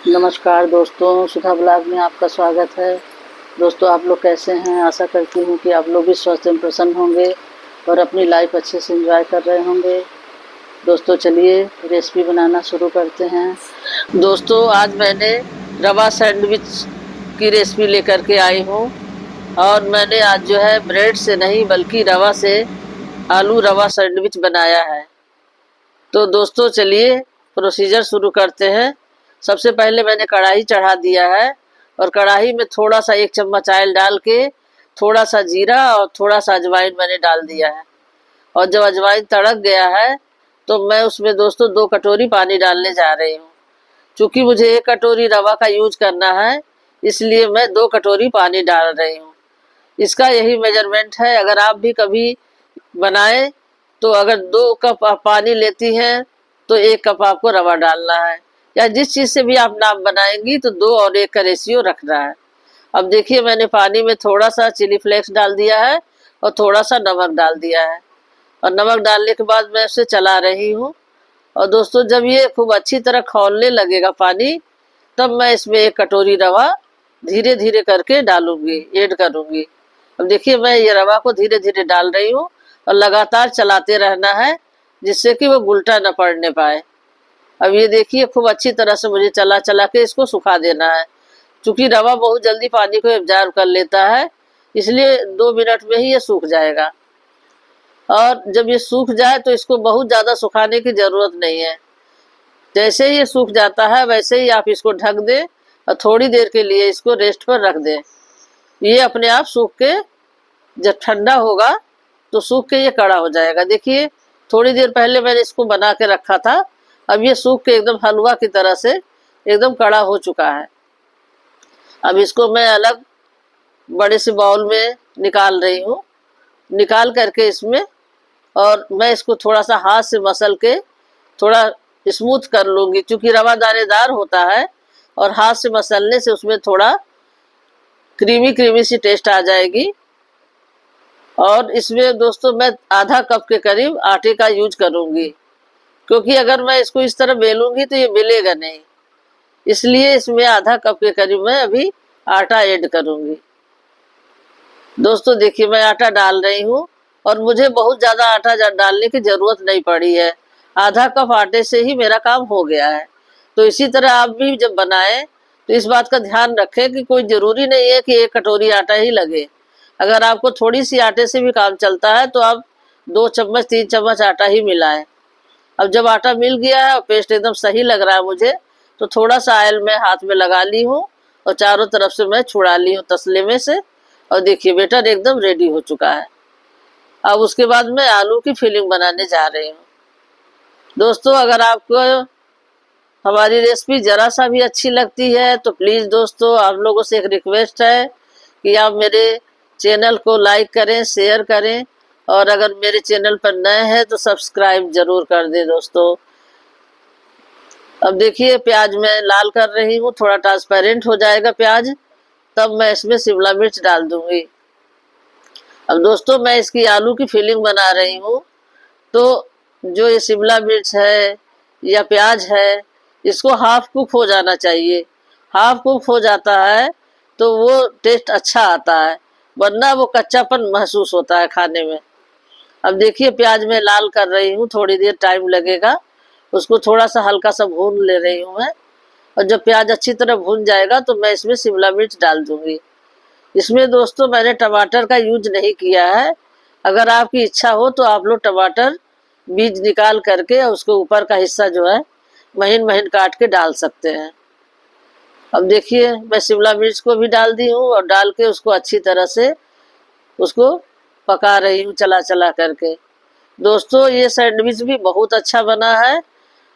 नमस्कार दोस्तों, सुधा ब्लॉग में आपका स्वागत है। दोस्तों, आप लोग कैसे हैं? आशा करती हूँ कि आप लोग भी स्वस्थ एवं प्रसन्न होंगे और अपनी लाइफ अच्छे से एंजॉय कर रहे होंगे। दोस्तों, चलिए रेसिपी बनाना शुरू करते हैं। दोस्तों, आज मैंने रवा सैंडविच की रेसिपी लेकर के आई हूँ और मैंने आज जो है ब्रेड से नहीं बल्कि रवा से आलू रवा सैंडविच बनाया है। तो दोस्तों, चलिए प्रोसीजर शुरू करते हैं। सबसे पहले मैंने कढ़ाई चढ़ा दिया है और कढ़ाई में थोड़ा सा 1 चम्मच ऑयल डाल के थोड़ा सा जीरा और थोड़ा सा अजवाइन मैंने डाल दिया है। और जब अजवाइन तड़क गया है तो मैं उसमें दोस्तों 2 कटोरी पानी डालने जा रही हूँ। चूँकि मुझे 1 कटोरी रवा का यूज करना है, इसलिए मैं 2 कटोरी पानी डाल रही हूँ। इसका यही मेजरमेंट है। अगर आप भी कभी बनाएं तो अगर 2 कप आप पानी लेती हैं तो 1 कप आपको रवा डालना है, या जिस चीज़ से भी आप नाप बनाएंगी तो 2 और 1 का रेशियो रखना है। अब देखिए, मैंने पानी में थोड़ा सा चिली फ्लेक्स डाल दिया है और थोड़ा सा नमक डाल दिया है और नमक डालने के बाद मैं उसे चला रही हूँ। और दोस्तों, जब ये खूब अच्छी तरह खौलने लगेगा पानी, तब मैं इसमें 1 कटोरी रवा धीरे धीरे करके डालूंगी, ऐड करूंगी। अब देखिए, मैं ये रवा को धीरे धीरे डाल रही हूँ और लगातार चलाते रहना है जिससे कि वो उल्टा न पड़ने पाए। अब ये देखिए, खूब अच्छी तरह से मुझे चला चला के इसको सुखा देना है। चूँकि रवा बहुत जल्दी पानी को एब्जॉर्ब कर लेता है, इसलिए 2 मिनट में ही ये सूख जाएगा। और जब ये सूख जाए तो इसको बहुत ज़्यादा सुखाने की ज़रूरत नहीं है। जैसे ही ये सूख जाता है वैसे ही आप इसको ढक दें और थोड़ी देर के लिए इसको रेस्ट पर रख दें। ये अपने आप सूख के जब ठंडा होगा तो सूख के ये कड़ा हो जाएगा। देखिए, थोड़ी देर पहले मैंने इसको बना के रखा था, अब ये सूख के एकदम हलवा की तरह से एकदम कड़ा हो चुका है। अब इसको मैं अलग बड़े से बाउल में निकाल रही हूँ। निकाल करके इसमें, और मैं इसको थोड़ा सा हाथ से मसल के थोड़ा स्मूथ कर लूँगी, क्योंकि रवा दानेदार होता है और हाथ से मसलने से उसमें थोड़ा क्रीमी क्रीमी सी टेस्ट आ जाएगी। और इसमें दोस्तों मैं आधा कप के करीब आटे का यूज करूँगी, क्योंकि अगर मैं इसको इस तरह बेलूँगी तो ये मिलेगा नहीं, इसलिए इसमें आधा कप के करीब मैं अभी आटा ऐड करूँगी। दोस्तों देखिए, मैं आटा डाल रही हूँ और मुझे बहुत ज़्यादा आटा डालने की ज़रूरत नहीं पड़ी है। आधा कप आटे से ही मेरा काम हो गया है। तो इसी तरह आप भी जब बनाएं तो इस बात का ध्यान रखें कि कोई ज़रूरी नहीं है कि 1 कटोरी आटा ही लगे। अगर आपको थोड़ी सी आटे से भी काम चलता है तो आप 2 चम्मच 3 चम्मच आटा ही मिलाएं। अब जब आटा मिल गया है और पेस्ट एकदम सही लग रहा है मुझे, तो थोड़ा सा ऑयल मैं हाथ में लगा ली हूँ और चारों तरफ से मैं छुड़ा ली हूँ तसले में से। और देखिए, बैटर एकदम रेडी हो चुका है। अब उसके बाद मैं आलू की फिलिंग बनाने जा रही हूँ। दोस्तों, अगर आपको हमारी रेसिपी ज़रा सा भी अच्छी लगती है तो प्लीज़ दोस्तों, आप लोगों से एक रिक्वेस्ट है कि आप मेरे चैनल को लाइक करें, शेयर करें, और अगर मेरे चैनल पर नए हैं तो सब्सक्राइब ज़रूर कर दें दोस्तों। अब देखिए, प्याज मैं लाल कर रही हूँ, थोड़ा ट्रांसपेरेंट हो जाएगा प्याज, तब मैं इसमें शिमला मिर्च डाल दूँगी। अब दोस्तों, मैं इसकी आलू की फिलिंग बना रही हूँ, तो जो ये शिमला मिर्च है या प्याज है, इसको हाफ कुक हो जाना चाहिए। हाफ कुक हो जाता है तो वो टेस्ट अच्छा आता है, वरना वो कच्चापन महसूस होता है खाने में। अब देखिए, प्याज मैं लाल कर रही हूँ, थोड़ी देर टाइम लगेगा। उसको थोड़ा सा हल्का सा भून ले रही हूँ मैं, और जब प्याज अच्छी तरह भून जाएगा तो मैं इसमें शिमला मिर्च डाल दूँगी। इसमें दोस्तों मैंने टमाटर का यूज नहीं किया है। अगर आपकी इच्छा हो तो आप लोग टमाटर बीज निकाल करके और उसके ऊपर का हिस्सा जो है महीन महीन काट के डाल सकते हैं। अब देखिए, मैं शिमला मिर्च को भी डाल दी हूँ और डाल के उसको अच्छी तरह से उसको पका रही हूँ चला चला करके। दोस्तों, ये सैंडविच भी बहुत अच्छा बना है।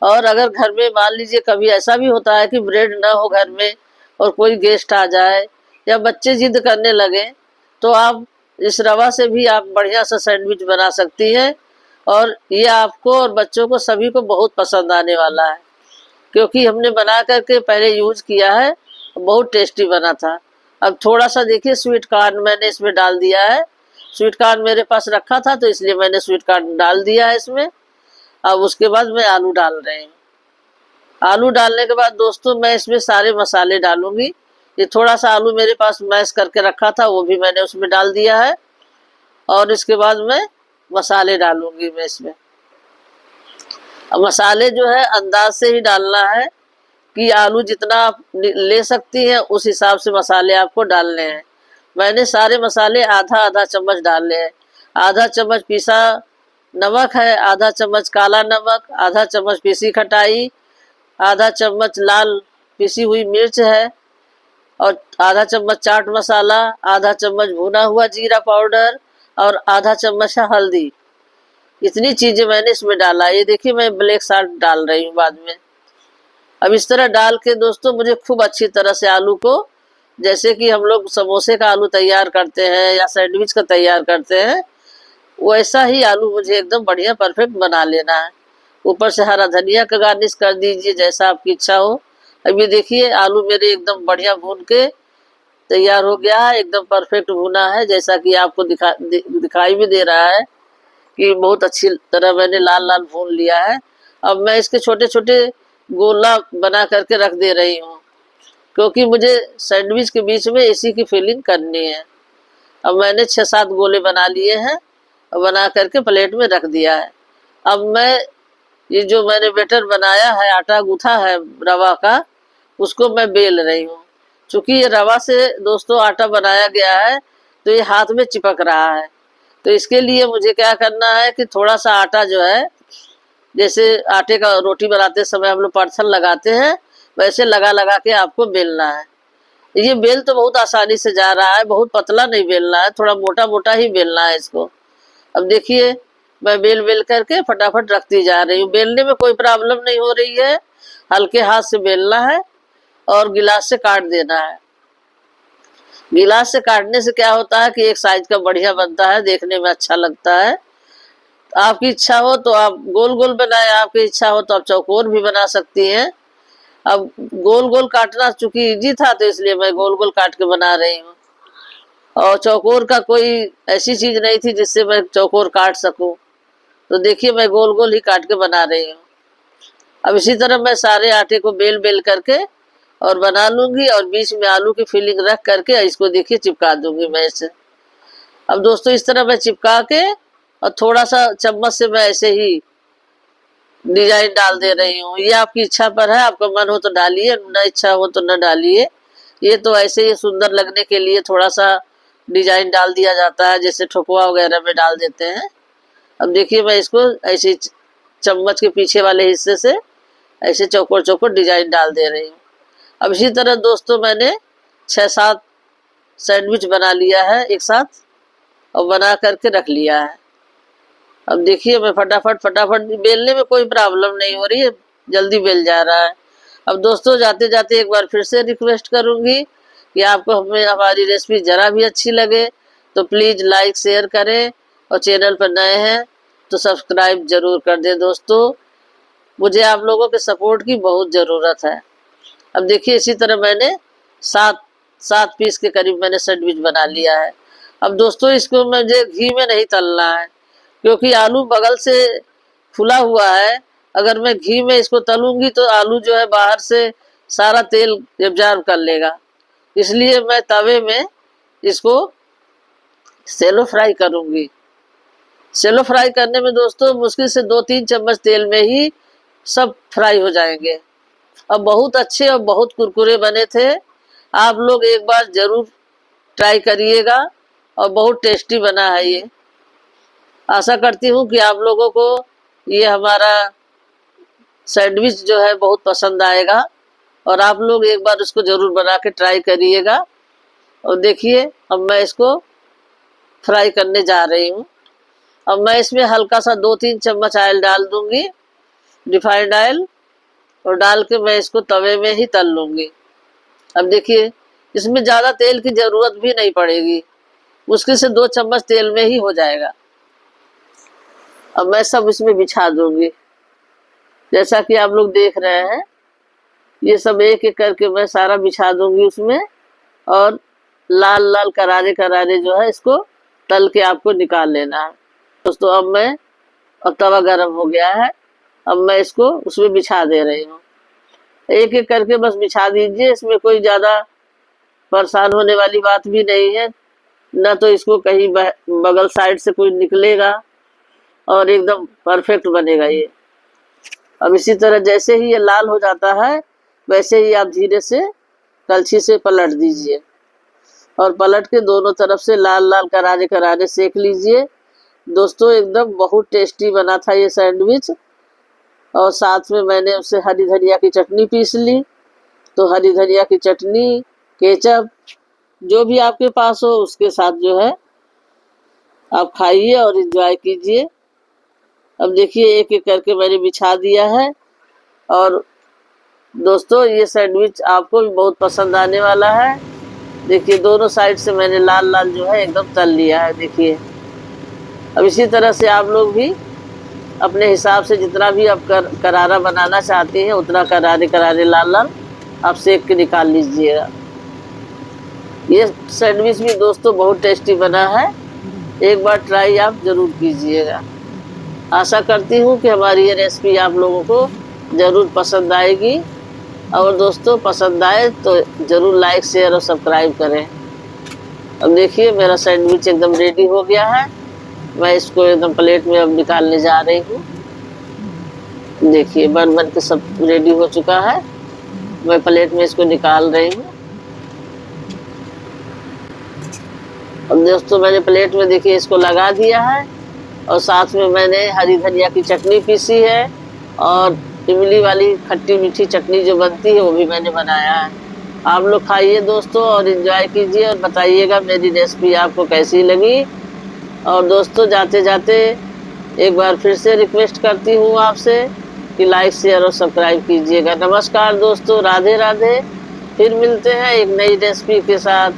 और अगर घर में मान लीजिए कभी ऐसा भी होता है कि ब्रेड ना हो घर में और कोई गेस्ट आ जाए या बच्चे जिद करने लगे, तो आप इस रवा से भी आप बढ़िया सा सैंडविच बना सकती हैं, और ये आपको और बच्चों को सभी को बहुत पसंद आने वाला है, क्योंकि हमने बना करके पहले यूज किया है, बहुत टेस्टी बना था। अब थोड़ा सा देखिए, स्वीट कॉर्न मैंने इसमें डाल दिया है। स्वीट कॉर्न मेरे पास रखा था तो इसलिए मैंने स्वीट कॉर्न डाल दिया है इसमें। अब उसके बाद मैं आलू डाल रही हूँ। आलू डालने के बाद दोस्तों मैं इसमें सारे मसाले डालूंगी। ये थोड़ा सा आलू मेरे पास मैश करके रखा था, वो भी मैंने उसमें डाल दिया है। और इसके बाद मैं मसाले डालूंगी मैं इसमें। अब मसाले जो है अंदाज से ही डालना है कि आलू जितना आप ले सकती हैं उस हिसाब से मसाले आपको डालने हैं। मैंने सारे मसाले आधा आधा चम्मच डाले हैं। आधा चम्मच पीसा नमक है, आधा चम्मच काला नमक, आधा चम्मच पीसी खटाई, आधा चम्मच लाल पीसी हुई मिर्च है, और आधा चम्मच चाट मसाला, आधा चम्मच भुना हुआ जीरा पाउडर, और आधा चम्मच है हल्दी। इतनी चीजें मैंने इसमें डाला। ये देखिए मैं ब्लैक साल्ट डाल रही हूँ बाद में। अब इस तरह डाल के दोस्तों मुझे खूब अच्छी तरह से आलू को, जैसे कि हम लोग समोसे का आलू तैयार करते हैं या सैंडविच का तैयार करते हैं, वैसा ही आलू मुझे एकदम बढ़िया परफेक्ट बना लेना है। ऊपर से हरा धनिया का गार्निश कर दीजिए जैसा आपकी इच्छा हो। अब ये देखिए आलू मेरे एकदम बढ़िया भून के तैयार हो गया है, एकदम परफेक्ट भुना है, जैसा कि आपको दिखाई भी दे रहा है कि बहुत अच्छी तरह मैंने लाल लाल भून लिया है। अब मैं इसके छोटे छोटे गोला बना करके रख दे रही हूँ, क्योंकि मुझे सैंडविच के बीच में इसी की फिलिंग करनी है। अब मैंने 6-7 गोले बना लिए हैं और बना करके प्लेट में रख दिया है। अब मैं ये जो मैंने बैटर बनाया है, आटा गूथा है रवा का, उसको मैं बेल रही हूँ। चूंकि ये रवा से दोस्तों आटा बनाया गया है तो ये हाथ में चिपक रहा है, तो इसके लिए मुझे क्या करना है कि थोड़ा सा आटा जो है, जैसे आटे का रोटी बनाते समय हम लोग परथन लगाते हैं, वैसे लगा लगा के आपको बेलना है। ये बेल तो बहुत आसानी से जा रहा है, बहुत पतला नहीं बेलना है, थोड़ा मोटा मोटा ही बेलना है इसको। अब देखिए मैं बेल बेल करके फटाफट रखती जा रही हूँ। बेलने में कोई प्रॉब्लम नहीं हो रही है, हल्के हाथ से बेलना है और गिलास से काट देना है। गिलास से काटने से क्या होता है कि एक साइज का बढ़िया बनता है, देखने में अच्छा लगता है। आपकी इच्छा हो तो आप गोल गोल बनाए, आपकी इच्छा हो तो आप चौकोर भी बना सकती हैं। अब गोल गोल काटना चूंकि इजी था तो इसलिए मैं गोल गोल काट के बना रही हूँ, और चौकोर का कोई ऐसी चीज नहीं थी जिससे मैं चौकोर काट सकूं, तो देखिए मैं गोल गोल ही काट के बना रही हूँ। अब इसी तरह मैं सारे आटे को बेल बेल करके और बना लूंगी, और बीच में आलू की फिलिंग रख करके इसको देखिए चिपका दूंगी मैं इसे। अब दोस्तों इस तरह मैं चिपका के और थोड़ा सा चम्मच से मैं ऐसे ही डिजाइन डाल दे रही हूँ। ये आपकी इच्छा पर है, आपका मन हो तो डालिए, न इच्छा हो तो न डालिए। ये तो ऐसे ही सुंदर लगने के लिए थोड़ा सा डिजाइन डाल दिया जाता है, जैसे ठोकवा वगैरह में डाल देते हैं। अब देखिए मैं इसको ऐसे चम्मच के पीछे वाले हिस्से से ऐसे चौकोर चौकोर डिजाइन डाल दे रही हूँ। अब इसी तरह दोस्तों मैंने 6-7 सैंडविच बना लिया है एक साथ और बना करके रख लिया है। अब देखिए मैं फटाफट फटाफट, बेलने में कोई प्रॉब्लम नहीं हो रही है, जल्दी बेल जा रहा है। अब दोस्तों जाते जाते एक बार फिर से रिक्वेस्ट करूंगी कि आपको हमें हमारी रेसिपी ज़रा भी अच्छी लगे तो प्लीज़ लाइक शेयर करें, और चैनल पर नए हैं तो सब्सक्राइब जरूर कर दें दोस्तों। मुझे आप लोगों के सपोर्ट की बहुत ज़रूरत है। अब देखिए इसी तरह मैंने 7 पीस के करीब मैंने सैंडविच बना लिया है। अब दोस्तों इसको मुझे घी में नहीं तलना है, क्योंकि आलू बगल से फुला हुआ है। अगर मैं घी में इसको तलूंगी तो आलू जो है बाहर से सारा तेल एब्जॉर्ब कर लेगा, इसलिए मैं तवे में इसको सेलो फ्राई करूंगी। सेलो फ्राई करने में दोस्तों मुश्किल से 2-3 चम्मच तेल में ही सब फ्राई हो जाएंगे। अब बहुत अच्छे और बहुत कुरकुरे बने थे। आप लोग एक बार जरूर ट्राई करिएगा, और बहुत टेस्टी बना है ये। आशा करती हूँ कि आप लोगों को ये हमारा सैंडविच जो है बहुत पसंद आएगा, और आप लोग एक बार उसको ज़रूर बना के ट्राई करिएगा। और देखिए अब मैं इसको फ्राई करने जा रही हूँ। अब मैं इसमें हल्का सा 2-3 चम्मच ऑयल डाल दूंगी, रिफाइंड ऑयल, और डाल के मैं इसको तवे में ही तल लूँगी। अब देखिए इसमें ज़्यादा तेल की ज़रूरत भी नहीं पड़ेगी, मुश्किल से 2 चम्मच तेल में ही हो जाएगा। अब मैं सब इसमें बिछा दूंगी, जैसा कि आप लोग देख रहे हैं। ये सब एक एक करके मैं सारा बिछा दूंगी उसमें, और लाल लाल करारे करारे जो है इसको तल के आपको निकाल लेना है दोस्तों। अब तवा गर्म हो गया है, अब मैं इसको उसमें बिछा दे रही हूँ। एक एक करके बस बिछा दीजिए। इसमें कोई ज़्यादा परेशान होने वाली बात भी नहीं है, न तो इसको कहीं बगल साइड से कोई निकलेगा, और एकदम परफेक्ट बनेगा ये। अब इसी तरह जैसे ही ये लाल हो जाता है वैसे ही आप धीरे से कलछी से पलट दीजिए, और पलट के दोनों तरफ से लाल लाल करारे करारे सेक लीजिए। दोस्तों एकदम बहुत टेस्टी बना था ये सैंडविच। और साथ में मैंने उससे हरी धनिया की चटनी पीस ली। तो हरी धनिया की चटनी, केचप, जो भी आपके पास हो उसके साथ जो है आप खाइए और एंजॉय कीजिए। अब देखिए एक एक करके मैंने बिछा दिया है। और दोस्तों ये सैंडविच आपको भी बहुत पसंद आने वाला है। देखिए दोनों साइड से मैंने लाल लाल जो है एकदम तल लिया है। देखिए अब इसी तरह से आप लोग भी अपने हिसाब से जितना भी आप करारा बनाना चाहते हैं उतना करारे करारे लाल लाल आप सेक के निकाल लीजिएगा। ये सैंडविच भी दोस्तों बहुत टेस्टी बना है, एक बार ट्राई आप ज़रूर कीजिएगा। आशा करती हूँ कि हमारी ये रेसिपी आप लोगों को ज़रूर पसंद आएगी। और दोस्तों पसंद आए तो ज़रूर लाइक, शेयर और सब्सक्राइब करें। अब देखिए मेरा सैंडविच एकदम रेडी हो गया है। मैं इसको एकदम प्लेट में अब निकालने जा रही हूँ। देखिए बन बन के सब रेडी हो चुका है। मैं प्लेट में इसको निकाल रही हूँ। अब दोस्तों मैंने प्लेट में देखिए इसको लगा दिया है, और साथ में मैंने हरी धनिया की चटनी पीसी है, और इमली वाली खट्टी मीठी चटनी जो बनती है वो भी मैंने बनाया है। आप लोग खाइए दोस्तों और एंजॉय कीजिए, और बताइएगा मेरी रेसिपी आपको कैसी लगी। और दोस्तों जाते जाते एक बार फिर से रिक्वेस्ट करती हूँ आपसे कि लाइक, शेयर और सब्सक्राइब कीजिएगा। नमस्कार दोस्तों, राधे राधे। फिर मिलते हैं एक नई रेसिपी के साथ।